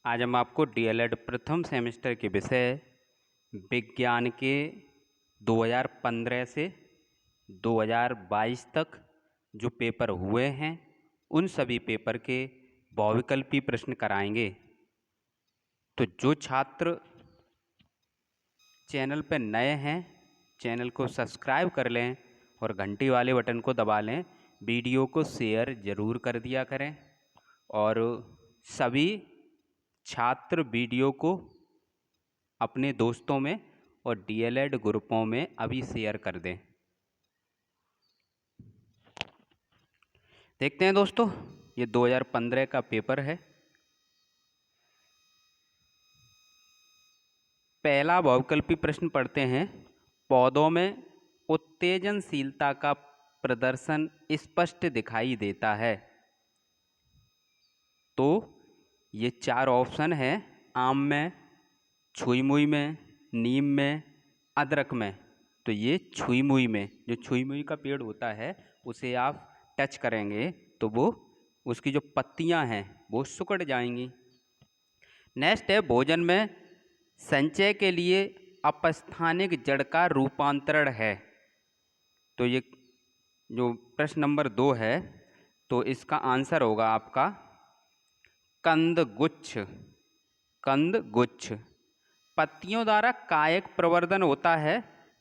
आज हम आपको डीएलएड प्रथम सेमेस्टर के विषय विज्ञान के 2015 से 2022 तक जो पेपर हुए हैं उन सभी पेपर के बहुविकल्पी प्रश्न कराएंगे। तो जो छात्र चैनल पर नए हैं चैनल को सब्सक्राइब कर लें और घंटी वाले बटन को दबा लें। वीडियो को शेयर ज़रूर कर दिया करें और सभी छात्र वीडियो को अपने दोस्तों में और डीएलएड ग्रुपों में अभी शेयर कर दें। देखते हैं दोस्तों, ये 2015 का पेपर है। पहला बहुविकल्पी प्रश्न पढ़ते हैं। पौधों में उत्तेजनशीलता का प्रदर्शन स्पष्ट दिखाई देता है। तो ये चार ऑप्शन है: आम में, छुई मुई में, नीम में, अदरक में। तो ये छुई मुई में, जो छुई मुई का पेड़ होता है उसे आप टच करेंगे तो वो उसकी जो पत्तियां हैं वो सिकुड़ जाएंगी। नेक्स्ट है भोजन में संचय के लिए अपस्थानिक जड़ का रूपांतरण है। तो ये जो प्रश्न नंबर 2 है तो इसका आंसर होगा आपका कंदगुच्छ। कंदगुच्छ। पत्तियों द्वारा कायिक प्रवर्धन होता है।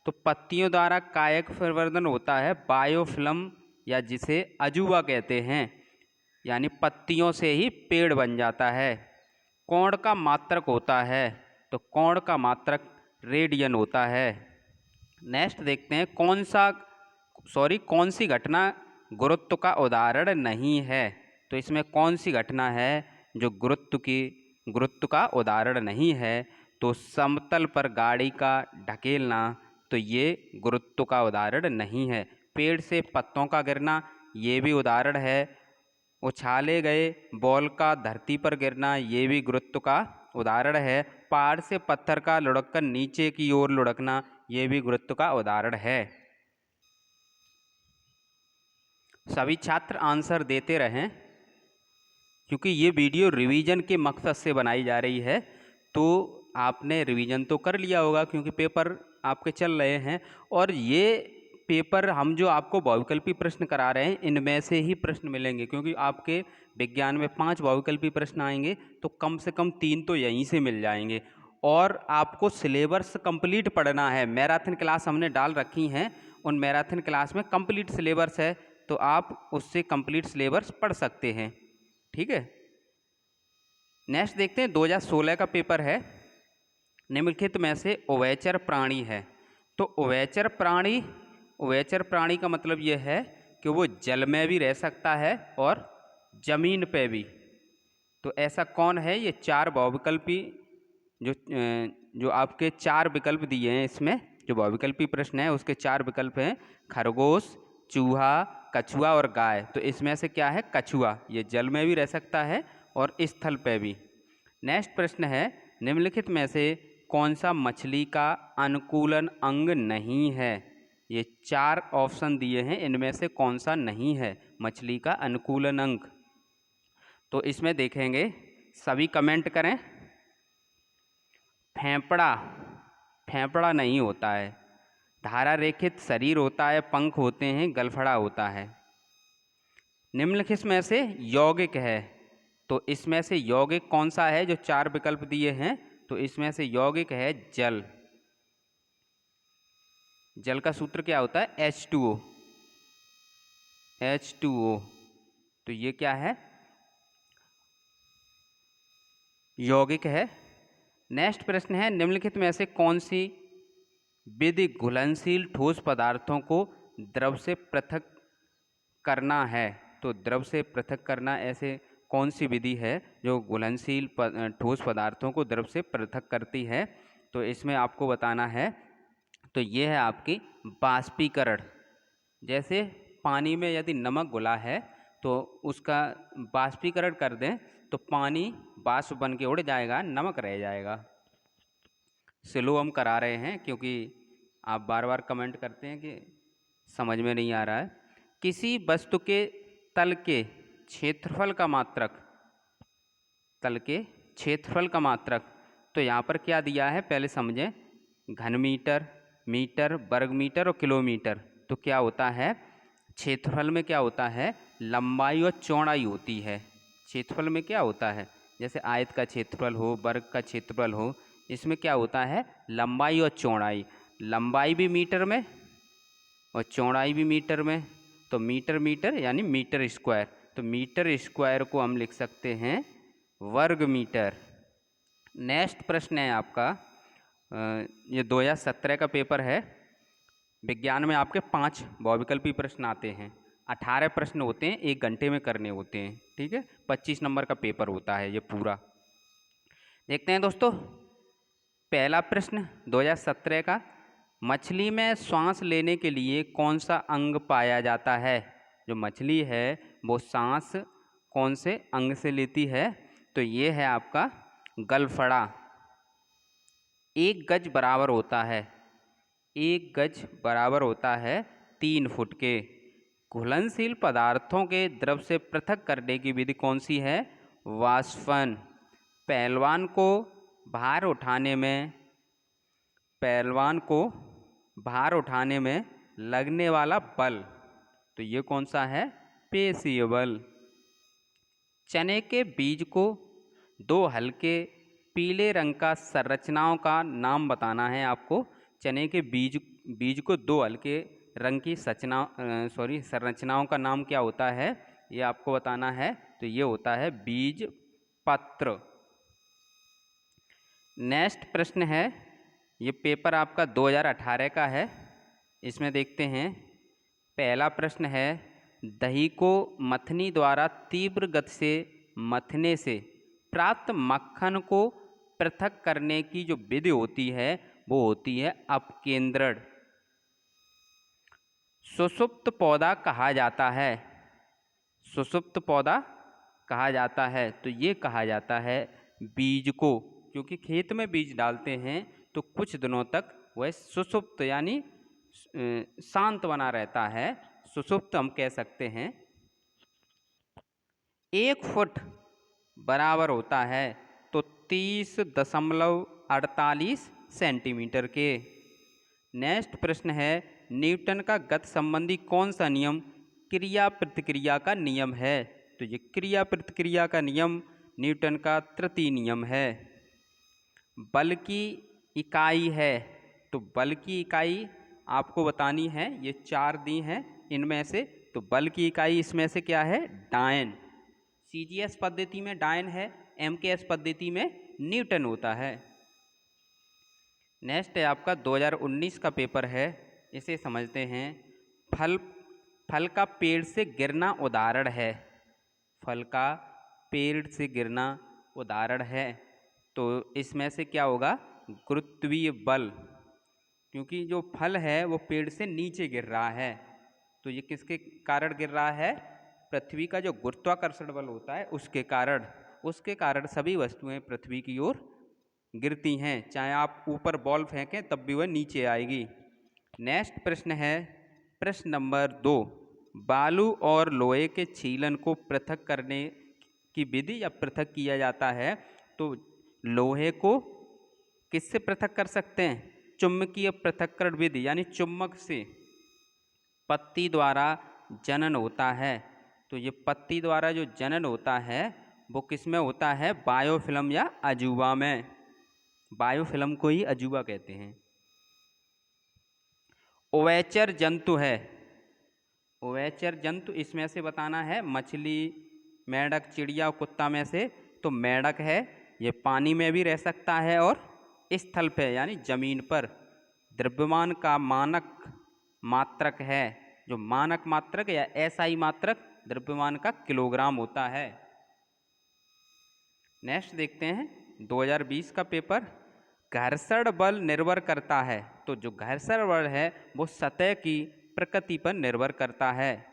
तो पत्तियों द्वारा कायिक प्रवर्धन होता है बायोफिल्म, या जिसे अजूबा कहते हैं, यानी पत्तियों से ही पेड़ बन जाता है। कोण का मात्रक होता है। तो कोण का मात्रक रेडियन होता है। नेक्स्ट देखते हैं कौन सी घटना गुरुत्व का उदाहरण नहीं है। तो इसमें कौन सी घटना है जो गुरुत्व का उदाहरण नहीं है। तो समतल पर गाड़ी का ढकेलना, तो ये गुरुत्व का उदाहरण नहीं है। पेड़ से पत्तों का गिरना, ये भी उदाहरण है। उछाले गए बॉल का धरती पर गिरना, ये भी गुरुत्व का उदाहरण है। पहाड़ से पत्थर का लुढ़ककर नीचे की ओर लुढ़कना, ये भी गुरुत्व का उदाहरण है। सभी छात्र आंसर देते रहें क्योंकि ये वीडियो रिवीजन के मकसद से बनाई जा रही है। तो आपने रिवीजन तो कर लिया होगा क्योंकि पेपर आपके चल रहे हैं, और ये पेपर हम जो आपको बहुविकल्पी प्रश्न करा रहे हैं इनमें से ही प्रश्न मिलेंगे, क्योंकि आपके विज्ञान में 5 बहुविकल्पी प्रश्न आएंगे तो कम से कम 3 तो यहीं से मिल जाएंगे। और आपको सिलेबस कंप्लीट पढ़ना है। मैराथन क्लास हमने डाल रखी हैं, उन मैराथन क्लास में कंप्लीट सिलेबस है, तो आप उससे कंप्लीट सिलेबस पढ़ सकते हैं। ठीक है। नेक्स्ट देखते हैं 2016 का पेपर है। निम्नलिखित में से उभयचर प्राणी है। तो उभयचर प्राणी का मतलब यह है कि वो जल में भी रह सकता है और जमीन पे भी। तो ऐसा कौन है? ये 4 बहुविकल्पी जो आपके 4 विकल्प दिए हैं, इसमें जो बहुविकल्पी प्रश्न है उसके 4 विकल्प हैं: खरगोश, चूहा, कछुआ और गाय। तो इसमें से क्या है? कछुआ। ये जल में भी रह सकता है और स्थल पे भी। नेक्स्ट प्रश्न है, निम्नलिखित में से कौन सा मछली का अनुकूलन अंग नहीं है? ये 4 ऑप्शन दिए हैं, इनमें से कौन सा नहीं है मछली का अनुकूलन अंग? तो इसमें देखेंगे, सभी कमेंट करें। फेफड़ा नहीं होता है। धारा रेखित शरीर होता है, पंख होते हैं, गलफड़ा होता है। निम्नलिखित में से यौगिक है। तो इसमें से यौगिक कौन सा है जो 4 विकल्प दिए हैं? तो इसमें से यौगिक है जल। जल का सूत्र क्या होता है? H2O। H2O। तो ये क्या है? यौगिक है। नेक्स्ट प्रश्न है, निम्नलिखित में से कौन सी विधि घुलनशील ठोस पदार्थों को द्रव से पृथक करना है? तो द्रव से पृथक करना ऐसे कौन सी विधि है जो घुलनशील ठोस पदार्थों को द्रव से पृथक करती है? तो इसमें आपको बताना है, तो ये है आपकी बाष्पीकरण। जैसे पानी में यदि नमक घुला है तो उसका बाष्पीकरण कर दें तो पानी बाष्प बन के उड़ जाएगा, नमक रह जाएगा। स्लो हम करा रहे हैं क्योंकि आप बार बार कमेंट करते हैं कि समझ में नहीं आ रहा है। किसी वस्तु के तल के क्षेत्रफल का मात्रक, तल के क्षेत्रफल का मात्रक, तो यहाँ पर क्या दिया है पहले समझें। घन मीटर, मीटर, वर्ग मीटर और किलोमीटर। तो क्या होता है क्षेत्रफल में, क्या होता है लंबाई और चौड़ाई होती है। क्षेत्रफल में क्या होता है, जैसे आयत का क्षेत्रफल हो, वर्ग का क्षेत्रफल हो, इसमें क्या होता है लंबाई और चौड़ाई। लंबाई भी मीटर में और चौड़ाई भी मीटर में, तो मीटर मीटर यानी मीटर स्क्वायर। तो मीटर स्क्वायर को हम लिख सकते हैं वर्ग मीटर। नेक्स्ट प्रश्न है आपका, ये 2017 का पेपर है। विज्ञान में आपके 5 बहुविकल्पी प्रश्न आते हैं। 18 प्रश्न होते हैं, 1 घंटे में करने होते हैं, ठीक है। 25 नंबर का पेपर होता है ये पूरा। देखते हैं दोस्तों, पहला प्रश्न 2017 का, मछली में सांस लेने के लिए कौन सा अंग पाया जाता है। जो मछली है वो सांस कौन से अंग से लेती है, तो ये है आपका गलफड़ा। 1 गज बराबर होता है, 1 गज बराबर होता है 3 फुट के। घुलनशील पदार्थों के द्रव से पृथक करने की विधि कौन सी है, वाष्पन। पहलवान को भार उठाने में लगने वाला बल, तो ये कौन सा है, पेशीय बल। चने के बीज को 2 हल्के पीले रंग का संरचनाओं का नाम बताना है आपको। चने के बीज को 2 हल्के रंग की संरचनाओं का नाम क्या होता है, ये आपको बताना है। तो ये होता है बीज पत्र। नेक्स्ट प्रश्न है, ये पेपर आपका 2018 का है। इसमें देखते हैं, पहला प्रश्न है, दही को मथनी द्वारा तीव्र गति से मथने से प्राप्त मक्खन को पृथक करने की जो विधि होती है वो होती है अपकेंद्रण। सुषुप्त पौधा कहा जाता है, सुषुप्त पौधा कहा जाता है, तो ये कहा जाता है बीज को, क्योंकि खेत में बीज डालते हैं तो कुछ दिनों तक वह सुषुप्त यानी शांत बना रहता है, सुषुप्त हम कह सकते हैं। 1 फुट बराबर होता है तो 30.48 सेंटीमीटर के। नेक्स्ट प्रश्न है, न्यूटन का गति संबंधी कौन सा नियम क्रिया प्रतिक्रिया का नियम है, तो ये क्रिया प्रतिक्रिया का नियम न्यूटन का तृतीय नियम है। बल की इकाई है, तो बल की इकाई आपको बतानी है, ये 4 दी हैं इनमें से, तो बल की इकाई इसमें से क्या है, डायन। सीजीएस पद्धति में डायन है, एमकेएस पद्धति में न्यूटन होता है। नेक्स्ट है आपका 2019 का पेपर है, इसे समझते हैं। फल का पेड़ से गिरना उदाहरण है, फल का पेड़ से गिरना उदाहरण है, तो इसमें से क्या होगा, गुरुत्वीय बल, क्योंकि जो फल है वो पेड़ से नीचे गिर रहा है, तो ये किसके कारण गिर रहा है, पृथ्वी का जो गुरुत्वाकर्षण बल होता है उसके कारण सभी वस्तुएं पृथ्वी की ओर गिरती हैं। चाहे आप ऊपर बॉल फेंकें तब भी वह नीचे आएगी। नेक्स्ट प्रश्न है, प्रश्न नंबर 2, बालू और लोहे के छीलन को पृथक करने की विधि या पृथक किया जाता है, तो लोहे को किससे पृथक कर सकते हैं, चुंबकीय पृथक्करण विधि, यानी चुंबक से पत्ती द्वारा जनन होता है। तो ये पत्ती द्वारा जो जनन होता है वो किस में होता है, बायोफिल्म या अजूबा में। बायोफिल्म को ही अजूबा कहते हैं। उभयचर जंतु है, उभयचर जंतु इसमें से बताना है, मछली, मेंढक, चिड़िया, कुत्ता में से, तो मेंढक है, ये पानी में भी रह सकता है और स्थल पे यानी जमीन पर। द्रव्यमान का मानक मात्रक है, जो मानक मात्रक या एसआई मात्रक द्रव्यमान का किलोग्राम होता है। नेक्स्ट देखते हैं 2020 का पेपर, घर्षण बल निर्भर करता है, तो जो घर्षण बल है वो सतह की प्रकृति पर निर्भर करता है।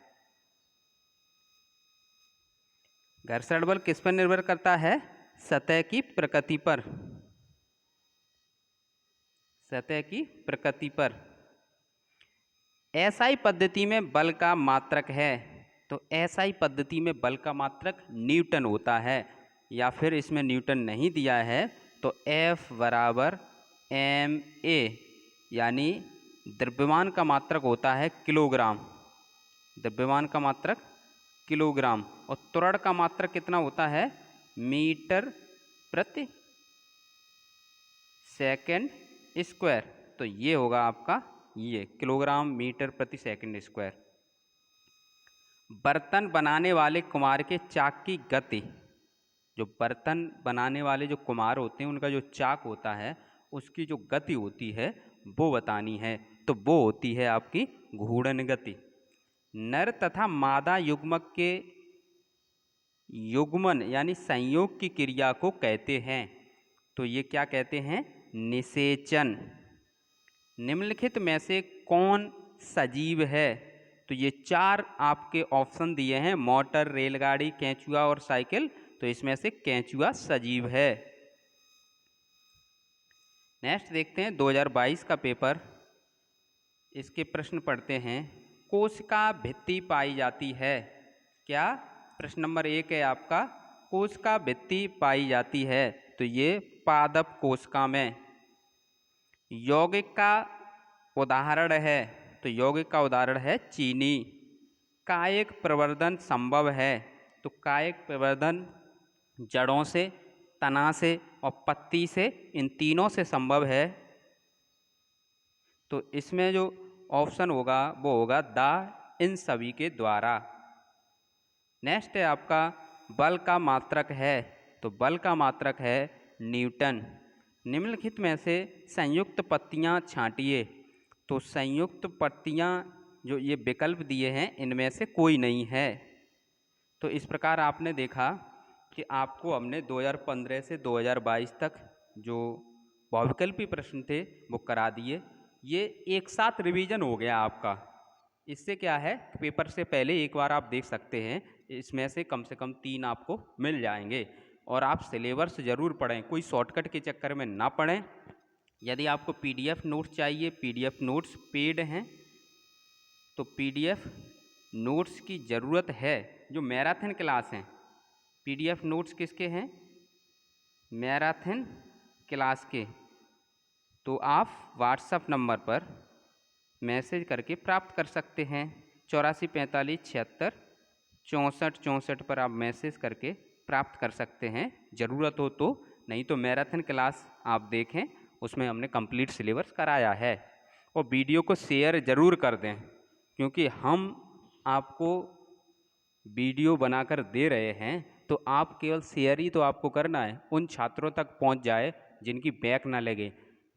घर्षण बल किस पर निर्भर करता है, सतह की प्रकृति पर, सतह की प्रकृति पर। एसआई पद्धति में बल का मात्रक है, तो एसआई पद्धति में बल का मात्रक न्यूटन होता है। या फिर इसमें न्यूटन नहीं दिया है तो F बराबर ma, यानी द्रव्यमान का मात्रक होता है किलोग्राम, द्रव्यमान का मात्रक किलोग्राम, और त्वरण का मात्रक कितना होता है, मीटर प्रति सेकंड स्क्वायर। तो ये होगा आपका ये किलोग्राम मीटर प्रति सेकंड स्क्वायर। बर्तन बनाने वाले कुम्हार के चाक की गति, जो बर्तन बनाने वाले जो कुम्हार होते हैं उनका जो चाक होता है उसकी जो गति होती है वो बतानी है, तो वो होती है आपकी घूर्णन गति। नर तथा मादा युग्मक के युग्मन यानी संयोग की क्रिया को कहते हैं, तो ये क्या कहते हैं, निषेचन। निम्नलिखित में से कौन सजीव है, तो ये 4 आपके ऑप्शन दिए हैं, मोटर, रेलगाड़ी, केंचुआ और साइकिल, तो इसमें से केंचुआ सजीव है। नेक्स्ट देखते हैं 2022 का पेपर, इसके प्रश्न पढ़ते हैं। कोशिका भित्ति पाई जाती है, क्या, प्रश्न नंबर 1 है आपका, कोशिका भित्ति पाई जाती है, तो ये पादप कोशिका में। यौगिक का उदाहरण है, तो यौगिक का उदाहरण है चीनी। कायिक प्रवर्धन संभव है, तो कायिक प्रवर्धन जड़ों से, तना से और पत्ती से, इन तीनों से संभव है। तो इसमें जो ऑप्शन होगा वो होगा द इन सभी के द्वारा। नेक्स्ट है आपका बल का मात्रक है, तो बल का मात्रक है न्यूटन। निम्नलिखित में से संयुक्त पत्तियां छांटिए, तो संयुक्त पत्तियां जो ये विकल्प दिए हैं इनमें से कोई नहीं है। तो इस प्रकार आपने देखा कि आपको हमने 2015 से 2022 तक जो बहुविकल्पी प्रश्न थे वो करा दिए। ये एक साथ रिवीजन हो गया आपका। इससे क्या है, पेपर से पहले एक बार आप देख सकते हैं, इसमें से कम 3 आपको मिल जाएंगे। और आप सिलेबस ज़रूर पढ़ें, कोई शॉर्टकट के चक्कर में ना पढ़ें। यदि आपको PDF नोट्स चाहिए, PDF नोट्स पेड हैं, तो PDF नोट्स की ज़रूरत है। जो मैराथन क्लास हैं, PDF नोट्स किसके हैं, मैराथन क्लास के, तो आप व्हाट्सएप नंबर पर मैसेज करके प्राप्त कर सकते हैं। 84 45 76 64 64 पर आप मैसेज करके प्राप्त कर सकते हैं, ज़रूरत हो तो। नहीं तो मैराथन क्लास आप देखें, उसमें हमने कंप्लीट सिलेबस कराया है। और वीडियो को शेयर ज़रूर कर दें, क्योंकि हम आपको वीडियो बनाकर दे रहे हैं, तो आप केवल शेयर ही तो आपको करना है, उन छात्रों तक पहुंच जाए जिनकी बैक ना लगे।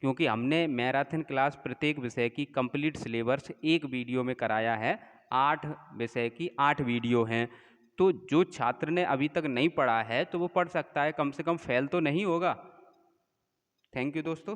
क्योंकि हमने मैराथन क्लास प्रत्येक विषय की कंप्लीट सिलेबस एक वीडियो में कराया है, 8 विषय की 8 वीडियो हैं। तो जो छात्र ने अभी तक नहीं पढ़ा है तो वो पढ़ सकता है, कम से कम फेल तो नहीं होगा। थैंक यू दोस्तों।